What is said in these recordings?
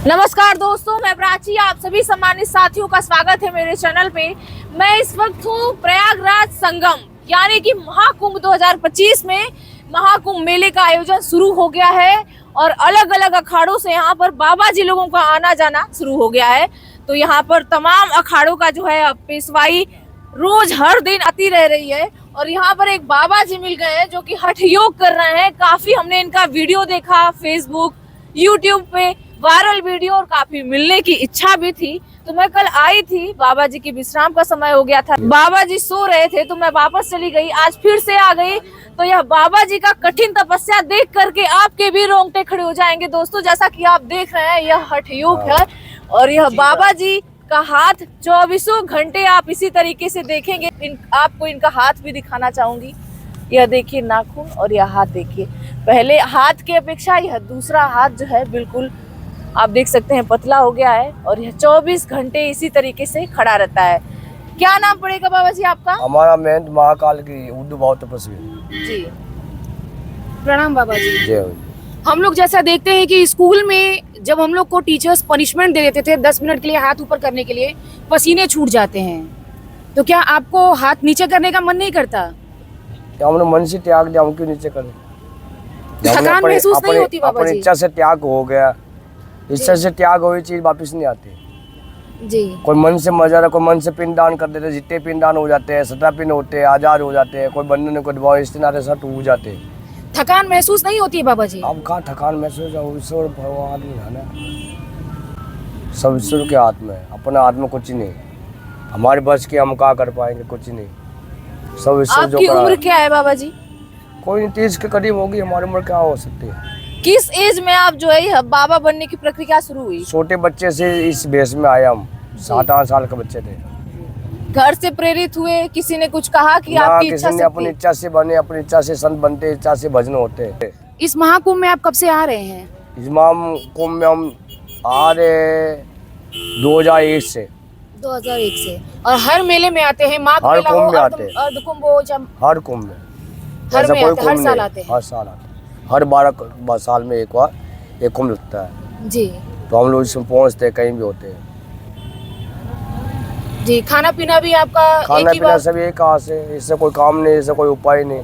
नमस्कार दोस्तों, मैं प्राची। आप सभी सम्मानित साथियों का स्वागत है मेरे चैनल पे। मैं इस वक्त हूँ प्रयागराज संगम यानी कि महाकुंभ 2025 में। महाकुंभ मेले का आयोजन शुरू हो गया है और अलग अलग अखाड़ों से यहाँ पर बाबा जी लोगों का आना जाना शुरू हो गया है। तो यहाँ पर तमाम अखाड़ों का जो है पेशवाई रोज हर दिन आती रह रही है। और यहाँ पर एक बाबा जी मिल गए हैं जो कि हठ योग कर रहे हैं। काफी हमने इनका वीडियो देखा, फेसबुक यूट्यूब पे वायरल वीडियो, और काफी मिलने की इच्छा भी थी। तो मैं कल आई थी, बाबा जी की विश्राम का समय हो गया था, बाबा जी सो रहे थे तो मैं वापस चली गई। आज फिर से आ गई तो यह बाबा जी का कठिन तपस्या देख करके आपके भी रोंगटे खड़े हो जाएंगे। दोस्तों, जैसा कि आप देख रहे हैं यह हठ योग है और यह बाबा जी का हाथ 24 घंटे आप इसी तरीके से देखेंगे। आपको इनका हाथ भी दिखाना चाहूंगी। यह देखिए नाखून और यह हाथ देखिए। पहले हाथ के अपेक्षा यह दूसरा हाथ जो है बिल्कुल आप देख सकते हैं पतला हो गया है और यह 24 घंटे इसी तरीके से खड़ा रहता है। क्या नाम पड़ेगा बाबा जी आपका? हमारा महंत महाकाल की उर्दू बहुत तपस्वी जी। प्रणाम बाबा जी। जय हो। हम लोग जैसा देखते हैं कि स्कूल में जब हम लोग को टीचर्स पनिशमेंट दे देते थे 10 मिनट के लिए हाथ ऊपर करने के लिए, पसीने छूट जाते हैं। तो क्या आपको हाथ नीचे करने का मन नहीं करता? क्या हमने मन से त्याग दिया, हम क्यों नीचे करें? थकान महसूस नहीं होती बाबा अपनी जी? इच्छा से त्याग हो गया, इच्छा से त्याग हुई चीज वापस नहीं आती। जी। कोई मन से मजा रहा, कोई मन से पिंडदान कर देते, जितने पिंडदान हो जाते हैं, 17 पिंड होते हैं, आजाद हो जाते हैं, कोई बंधन को दबाव इस नाते सब टूट जाते हैं। थकान महसूस नहीं होती है बाबा जी? अब कहाँ थकान महसूस है? ईश्वर भगवान में है ना, सब ईश्वर के हाथ में, अपने हाथ में कुछ नहीं। हमारे बस की हम क्या कर पाएंगे? कुछ नहीं, सब ईश्वर जो आपकी करा। उम्र क्या है बाबा जी? कोई नहीं, 30 के करीब होगी। हमारी उम्र क्या हो सकती है? किस एज में आप जो है यह बाबा बनने की प्रक्रिया शुरू हुई? छोटे बच्चे से इस भेष में आए हम, 7-8 साल के बच्चे थे। घर से प्रेरित हुए? किसी ने कुछ कहा कि ना आपकी किसी इच्छा ने से अपनी इच्छा से बने, अपनी इच्छा से संत बनते, इच्छा से भजन होते। इस महाकुंभ में आप कब से आ रहे हैं? इस कुंभ में हम आ रहे 2001 से। 2001 से। और हर मेले में आते हैं? माघ हर मेला हो, कुंभ में आते हैं। अर्धकुंभ हो, हर कुंभ में, हर ऐसा में कोई आते हैं, हर कुंभ साल नहीं, आते हैं? हर साल आते हैं। हर 12 साल में एक बार एक कुंभ लगता है। जी तो हम लोग इसमें पहुँचते हैं, कहीं भी होते हैं। जी। खाना पीना भी आपका खाना एक ही पीना बार? सब एक कहाँ से, इससे कोई काम नहीं, इससे कोई उपाय नहीं।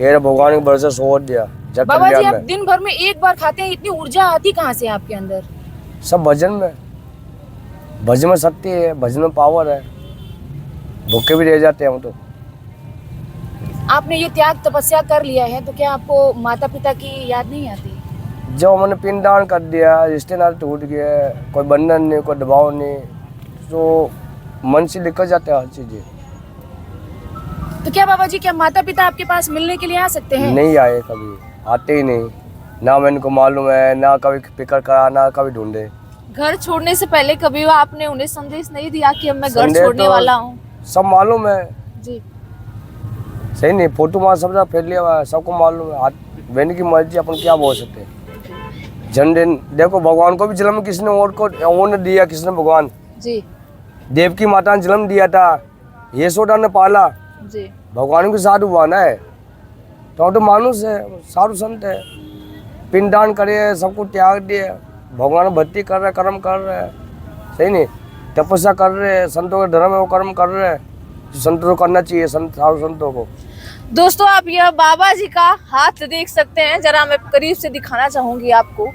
ये भगवान के भरोसे छोड़ दिया। जब बाबा जी कल्याण आप में दिन भर में एक बार खाते हैं, इतनी ऊर्जा आती कहाँ से आपके अंदर? सब भजन में, भजन में शक्ति है, भजन में पावर है। भूखे भी रह जाते हैं हम तो। आपने ये त्याग तपस्या कर लिया है तो क्या आपको माता पिता की याद नहीं आती? जब हमने पिंडदान कर दिया, रिश्ते नाते टूट गए, कोई बंधन नहीं, कोई दबाव नहीं, तो मन से निकल जाते हैं हर चीजें। तो क्या बाबा जी, क्या माता पिता आपके पास मिलने के लिए आ सकते हैं? नहीं आए, कभी आते ही नहीं। ना मैंने को मालूम है, ना कभी फिक्र करा, ना कभी ढूंढे। घर छोड़ने से पहले कभी आपने उन्हें संदेश नहीं दिया कि अब मैं घर संदेश छोड़ने तो वाला हूँ? सब मालूम है। जी। सही नहीं, फोटो वहाँ सब फैल लिया हुआ है, सबको मालूम है। बहन की मर्जी, अपन क्या बोल सकते हैं? जन्म देखो, भगवान को भी जन्म किसने और ने दिया, किसने? भगवान जी। देव की माता ने जन्म दिया था, यशोदा ने पाला, जी। भगवान के साथ हुआ ना है। तो मानुष है, साधु संत है, पिंडदान करे, सबको त्याग दिए, भगवान भक्ति कर रहे, कर्म कर रहे हैं। सही नहीं, तपस्या कर रहे हैं, संतों का धर्म है वो कर्म कर रहे हैं, संतों को करना चाहिए, साधु संतों को। दोस्तों, आप यह बाबा जी का हाथ देख सकते हैं। जरा मैं करीब से दिखाना चाहूंगी आपको।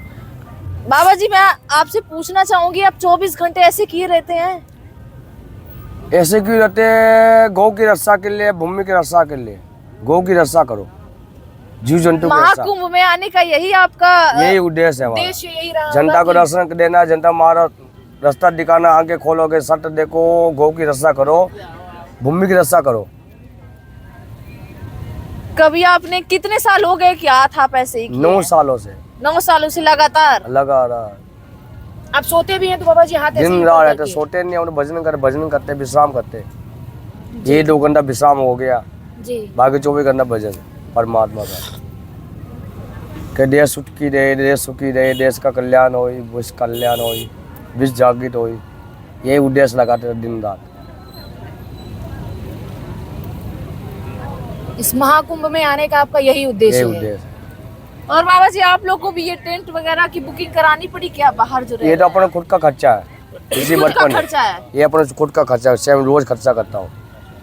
बाबा जी, मैं आपसे पूछना चाहूंगी, आप 24 घंटे ऐसे किए रहते हैं? ऐसे क्यों रहते हैं? गौ की रक्षा के लिए, भूमि की रक्षा के लिए। गौ की रक्षा करो, जीव जंतु की रक्षा। महाकुंभ में आने का यही आपका यही उद्देश्य है हमारा। उद्देश्य यही रहा जनता को होगा कि- दर्शन देना, जनता हमारा रास्ता दिखाना, आगे खोलोगे, सत्य देखो, गौ की रक्षा करो, भूमि की रक्षा करो। कभी आपने कितने साल हो गए कि हाथ आप ऐसे ही किए 9 हैं? सालों से 9 सालों से लगातार? लगा रहा। आप सोते भी हैं तो बाबा जी हाथ ऐसे दिन ही रात ऊपर रहते, करके? सोते नहीं, हम भजन करते, विश्राम करते। ये 2 घंटा विश्राम हो गया, जी। बाकी 24 घंटा भजन परमात्मा का। कि देश सुखी रहे, देश सुखी रहे, देश का कल्याण हो, विश्व कल्याण हो, विश्व जागृत हो, यही उद्देश्य लगाते थे दिन रात। इस महाकुंभ में आने का आपका यही उद्देश्य यही है? उद्देश्य। और बाबा जी आप लोग को भी ये टेंट वगैरह की बुकिंग करानी पड़ी क्या, बाहर जो ये तो अपना खुद का खर्चा है, इसी खुद का बचपन खर्चा है ये अपना खुद का खर्चा है, मैं रोज खर्चा करता हूँ।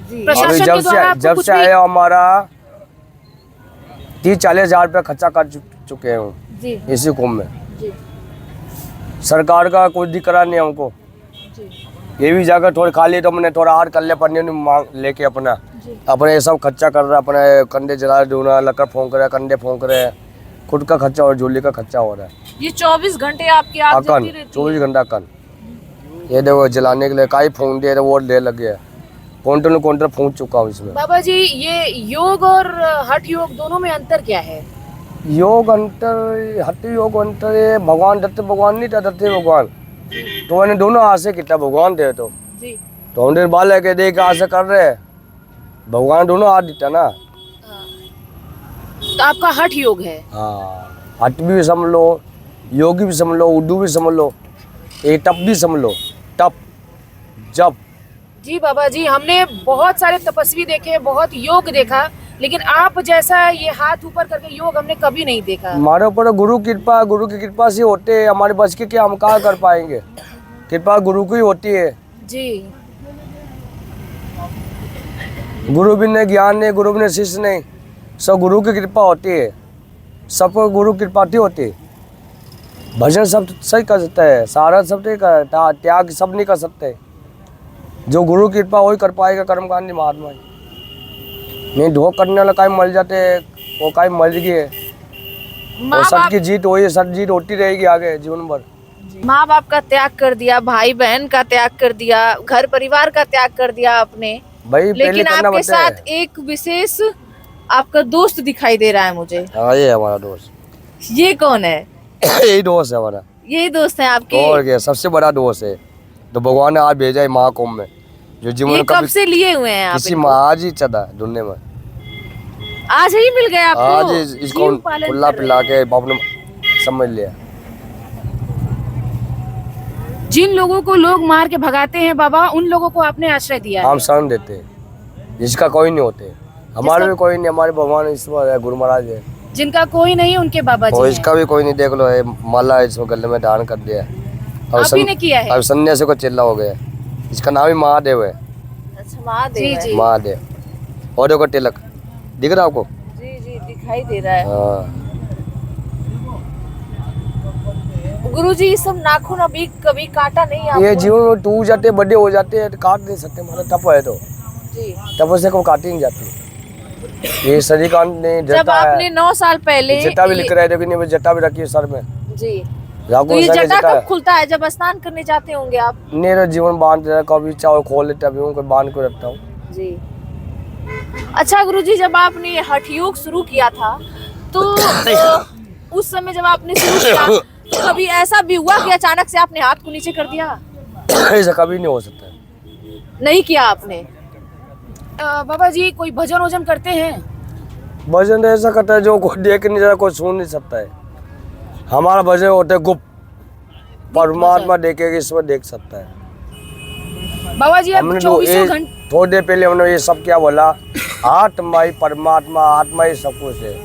जी। अभी प्रशासन के द्वारा आपको जब कुछ से भी आया हमारा 30-40 हजार रुपया खर्चा कर चुके हैं जी इसी कुंभ में। जी सरकार का कोई दिक्कत नहीं हमको, जी ये भी जाकर थोड़ी खाली तो मैंने थोड़ा हार कर लिया पन्नी मांग लेके अपना जी। अपने ये सब खर्चा कर रहा है, अपने कंधे जला ढूंढना, लकड़ फूंक रहे, कंधे फूंक रहे, खुद का खर्चा और झोली का खर्चा हो रहा है। ये 24 घंटे आपकी आग अकन जलती रहती 24 घंटा अकन, ये देखो जलाने के लिए काई फूंक दिए तो वो ले लग गया, काउंटर फूंक चुका हूँ इसमें। बाबा जी ये योग और हठ योग दोनों में अंतर क्या है? योग अंतर, हठ योग अंतर, ये भगवान दत्त भगवान नहीं था, दत्ते भगवान तो मैंने दोनों हाथ से कितना भगवान थे जी। तो हमने बाल लेके दे के हाथ से कर रहे भगवान दोनों हाथ देता ना। तो आपका हठ योग है। हाँ, हट भी समझ लो, योगी भी समझ लो, उर्दू भी समझ लो, ये टप भी समझ लो, टप जब। जी बाबा जी हमने बहुत सारे तपस्वी देखे, बहुत योग देखा, लेकिन आप जैसा ये हाथ ऊपर करके योग हमने कभी नहीं देखा। हमारे ऊपर गुरु की कृपा से होते हैं, हमारे बच के क्या हम कहाँ कर पाएंगे, कृपा गुरु की होती है जी। गुरु भी नहीं ज्ञान नहीं, गुरु भी नहीं शिष्य नहीं, सब गुरु की कृपा होती है, सब पर गुरु की कृपा होती है। भजन सब सही कर सकते हैं, सारा सब नहीं कर, त्याग सब नहीं कर सकते, जो गुरु की कृपा वही कर पाएगा कर्मकांडी महात्मा। नहीं ढोक करने वाला काई मर जाते हैं, वो काई मर गए, माँ और सत बाप की जीत वही, सत जीत होती रहेगी आगे जीवन भर। माँ बाप का त्याग कर दिया, भाई बहन का त्याग कर दिया, घर परिवार का त्याग कर दिया आपने, भाई पहले लेकिन करना आपके पड़ता है। साथ एक विशेष आपका दोस्त दिखाई दे रहा है मुझे। हाँ ये है हमारा दोस्त, ये कौन है? यही दोस्त है हमारा, यही दोस्त है आपके? और क्या, सबसे बड़ा दोस्त है तो भगवान ने आज भेजा है महाकुंभ में, जो जीवन ये में कब कभी से लिए हुए हैं आप किसी इनको? आज ही चढ़ा ढूंढने में, आज ही मिल गए आपको? आज इसको जीव पालन खुला कर रहे पिला के बाप ने समझ लिया। जिन लोगों को लोग मार के भगाते हैं बाबा, उन लोगों को आपने आश्रय दिया है। हम शरण देते हैं, जिसका कोई नहीं होते, हमारे भी कोई नहीं, हमारे भगवान ईश्वर है, गुरु महाराज है, जिनका कोई नहीं उनके बाबा जी और हैं। इसका भी कोई नहीं, देख लो ये माला इसको गले में धारण कर दिया, आप ही ने किया है? अब सन्यासी को चिल्ला हो गया, इसका नाम ही महादेव है, अच्छा महादेव जी है। जी। महादेव। और देखो तिलक दिख रहा आपको? जी जी दिखाई दे रहा है। हाँ गुरुजी ये सब नाखून अभी कभी काटा नहीं आपको? ये जीवन में टूट जाते, बड़े हो जाते हैं, काट नहीं सकते, मतलब तप है तो जी। तप से को काटी नहीं जाती। ये शरीर का नहीं जब जटा आपने है, 9 साल पहले जटा भी लिख रहे थे कि नहीं जटा भी रखी है सर में, जी, राखो तो ये सर में जटा जटा कब है। खुलता है? जब स्नान करने जाते होंगे आप? मेरा जीवन बांध रहा, कभी चाहो खोल लेते, अभी उनको बांध को रखता हूँ। जी। अच्छा गुरुजी जब आपने ये हठ योग शुरू किया था तो उस समय जब आपने शुरू किया तो कभी ऐसा भी हुआ कि अचानक से आपने हाथ को नीचे कर दिया? ऐसा कभी नहीं हो सकता। नहीं किया आपने? बाबा जी कोई भजन वजन करते हैं? भजन ऐसा करता है जो कोई देख नहीं सकता, कोई सुन नहीं सकता है। हमारा भजन होता है गुप्त, परमात्मा देखेगा, ईश्वर देख सकता है। बाबा जी अब हमने 24 घंटे थोड़ी देर पहले हमने ये सब क्या बोला, आत्मा ही परमात्मा, आत्मा ही सब कुछ है,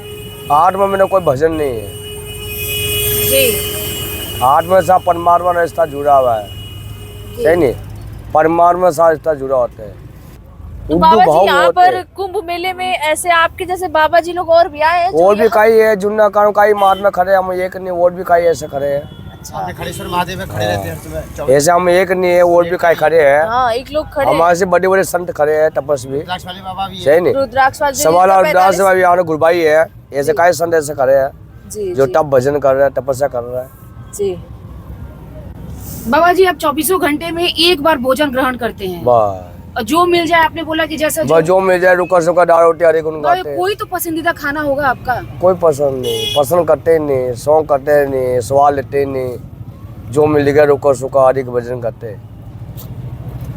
आत्मा में कोई भजन नहीं है। जी आत्मा के साथ परमात्मा रिश्ता जुड़ा हुआ है, सही नहीं, परमात्मा के साथ रिश्ता जुड़ा होता है। तो उर्दू बाबा भाव जी यहाँ होते पर हैं। कुंभ मेले में ऐसे आपके जैसे बाबा जी लोग और भी आए हैं जो और भी यहाँ- कई है, जुन्ना कारण कई महात्मा खड़े, हम एक नहीं, और भी कई ऐसे खड़े हैं। अच्छा खड़ेश्वर महादेव में खड़े रहते हैं सुबह। ऐसे हम एक नहीं है, और भी कई खड़े हैं। हाँ एक लोग खड़े हमारे से बड़े बड़े संत खड़े हैं, तपस्वी, रुद्राक्ष वाले बाबा भी है। सही नहीं, रुद्राक्ष वाले जी सवाल का और दास 45 भी हमारे गुरुभाई है, ऐसे कई संत ऐसे खड़े हैं जी जो जी, तप भजन कर रहे हैं, तपस्या कर रहे हैं। जी। बाबा जी आप 24 घंटे में एक बार भोजन ग्रहण करते हैं, बस और जो मिल जाए, आपने बोला कि जैसा बस जो मिल जाए, रुका सुखा दाल रोटी हरे गुण बाबा, गाते हैं। कोई तो पसंदीदा खाना होगा आपका? कोई पसंद नहीं, पसंद करते नहीं, शौक करते नहीं, सवाल लेते नहीं, जो मिल गया रुका सुखा हरि के भजन करते हैं।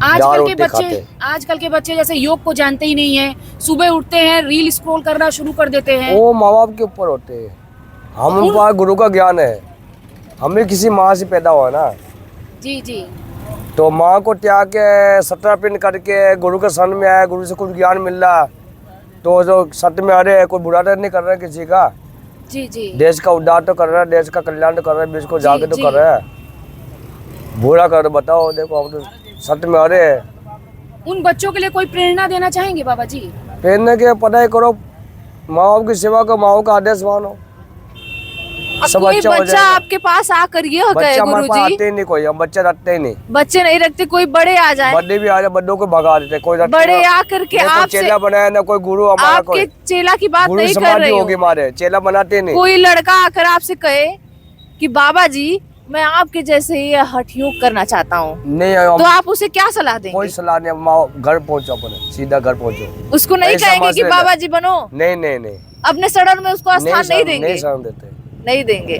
दाल आजकल रोटी के बच्चे खाते। आजकल के बच्चे जैसे योग को जानते ही नहीं है, सुबह उठते हैं रील स्क्रॉल करना शुरू कर देते हैं। वो माँ बाप के ऊपर होते हैं, हम पास गुरु का ज्ञान है, हमें किसी माँ से पैदा हुआ ना, जी जी तो माँ को त्याग के 17 पिंड करके गुरु के शरण में आया, गुरु से कुछ ज्ञान मिल रहा, तो जो सत्य में आ रहे कोई बुरा तो नहीं कर रहा किसी का, जी जी देश का उद्धार तो कर रहा है, देश का कल्याण तो कर रहा है, देश को जाके तो जी। कर रहा है। बुरा कर बताओ, देखो हम तो सत्य में आ रहे हैं। उन बच्चों के लिए कोई प्रेरणा देना चाहेंगे बाबा जी? पहनने के पढ़ाई करो, माँ बाप की सेवा करो, माँ बाप का आदेश मानो, अब सब कोई अच्छा हो बच्चा जाएगा। आपके पास आकर ये कहे बच्चे हमारे पास गुरुजी, आते ही नहीं, कोई हम बच्चे रखते ही नहीं। बच्चे नहीं रखते, कोई बड़े आ जाए, बर्थडे भी आ जाए, बड्डों को भगा देते, कोई रखते बड़े नहीं। आकर के ना कोई आपसे, चेला बनाया ना कोई गुरु, हमारा आपके कोई चेला की बात गुरु नहीं कर समाधि रही होगी हूँ। हमारे, चेला बनाते नहीं। कोई लड़का आकर आपसे कहे कि बाबा जी मैं आपके जैसे ही हठयोग करना चाहता हूँ, नहीं तो आप उसे क्या सलाह कोई देंगे? सलाह नहीं, घर पहुंचो अपने, सीधा घर पहुंचो। उसको नहीं ऐसा कहेंगे मत कि लेना। बाबा जी बनो, नहीं नहीं नहीं अपने सड़न में उसको स्थान नहीं देंगे? नहीं शरण देते। नहीं देंगे।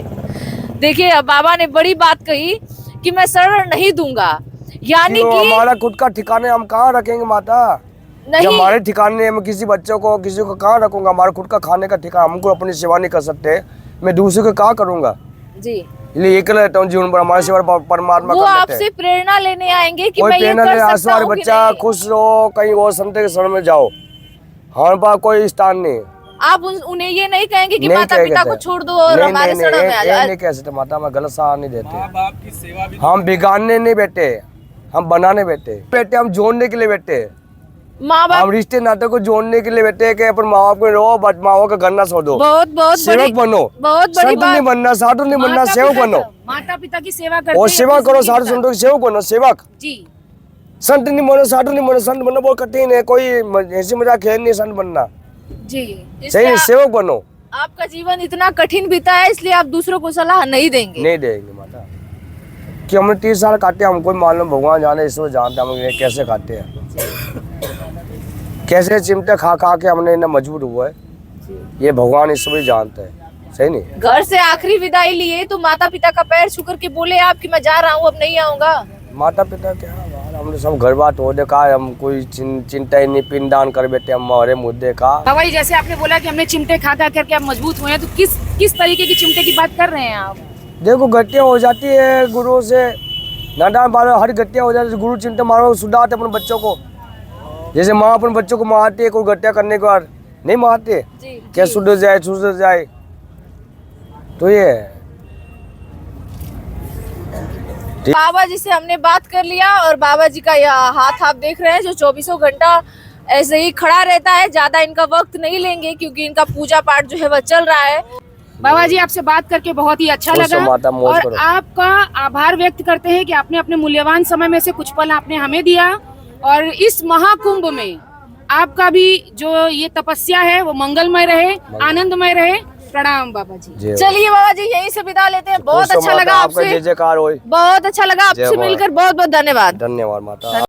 देखिए अब बाबा ने बड़ी बात कही कि मैं शरण नहीं दूंगा, यानी क्यों? कि हमारा खुद का ठिकाने हम कहाँ रखेंगे माता? जब नहीं, हमारे ठिकाने में किसी बच्चों को किसी को कहाँ रखूंगा? हमारा खुद का खाने का ठिकाना, हमको अपनी सेवा नहीं कर सकते, मैं दूसरे को कहाँ करूंगा? जी इसलिए एक रहता हूँ जीवन पर, हमारी सेवा परमात्मा वो कर लेते आपसे हैं। प्रेरणा लेने आएंगे कि कोई मैं ये प्रेरणा कर नहीं, सकता हमारे हूँ कि बच्चा नहीं। खुश रहो, कहीं और संत के शरण में जाओ, हमारे पास कोई स्थान नहीं। आप उन्हें ये नहीं कहेंगे कि नहीं माता कहेंगे पिता तो। को छोड़ दो और नहीं, हमारे नहीं, शरण में आ ये जाओ। नहीं कह सकते माता, मैं गलत सलाह नहीं देते। माँ बाप की सेवा भी हम बिगाड़ने नहीं बैठे, हम बनाने बैठे, हम जोड़ने के लिए बैठे, माँ बाप हम रिश्ते नाते को जोड़ने के लिए बैठे हैं कि अपन माँ बाप को रहो, बट माँ बाप का घर ना छोड़ो, बहुत बहुत बड़ी सेवक बनो, बहुत बड़ी संत नहीं बात। बनना, साधु नहीं बनना, सेवक बनो माता पिता की सेवा करते और हैं सेवा अपनी करो, जिंदगी साधु भर। संतों की सेवक बनो, सेवक। जी संत नहीं बनो, साधु नहीं बनो, संत बनना बहुत कठिन है, कोई ऐसी मजाक खेल नहीं संत बनना, जी इसलिए सही नहीं, सेवक बनो। आपका जीवन इतना कठिन बीता है, इसलिए आप दूसरों को सलाह नहीं देंगे। नहीं देंगे माता, कि हमने 30 साल काटे, हमको ही मालूम, भगवान जाने, ईश्वर जानते हम ये कैसे खाते हैं, कैसे चिमटे खा खा के हमने इतना मजबूर हुआ है, ये भगवान ईश्वर ही जानते हैं, सही नहीं। घर से आखिरी विदाई लिए तो माता पिता का पैर छू करके बोले आप कि मैं जा रहा हूँ, अब नहीं आऊंगा। माता पिता क्या यार, हमने सब घर बात हो देखा, हम कोई चिंता ही नहीं, पिंडदान कर बैठे हम, हमारे मुद्दे का। बाबा जी जैसे आपने बोला कि हमने चिमटे खा खा करके आप मजबूत हुए हैं, तो किस तरीके की चिमटे की बात कर रहे हैं आप? देखो गट्टियाँ हो जाती है गुरु से, नादान बालो हर गट्टियाँ हो जाती है, गुरु चिंता मारो सुधारते अपने बच्चों को, जैसे माँ अपने बच्चों को मारती है, कोई गट्टियाँ करने के बाद नहीं मारते, जी क्या सुधर जाए, तो ये है। बाबा जी से हमने बात कर लिया और बाबा जी का यह हाथ आप देख रहे हैं जो 24 घंटा ऐसे ही खड़ा रहता है, ज्यादा इनका वक्त नहीं लेंगे क्योंकि इनका पूजा पाठ जो है वह चल रहा है। बाबा जी आपसे बात करके बहुत ही अच्छा खुश हो लगा माता, मौज और करो। आपका आभार व्यक्त करते हैं कि आपने अपने मूल्यवान समय में से कुछ पल आपने हमें दिया और इस महाकुंभ में आपका भी जो ये तपस्या है वो मंगलमय रहे, आनंदमय रहे। प्रणाम बाबा जी। जय हो। चलिए बाबा जी यहीं से विदा लेते हैं। बहुत खुश हो अच्छा माता, लगा आपका आपसे, जय जयकार हो। बहुत अच्छा लगा आपसे जय मिलकर, बहुत बहुत धन्यवाद। धन्यवाद माता।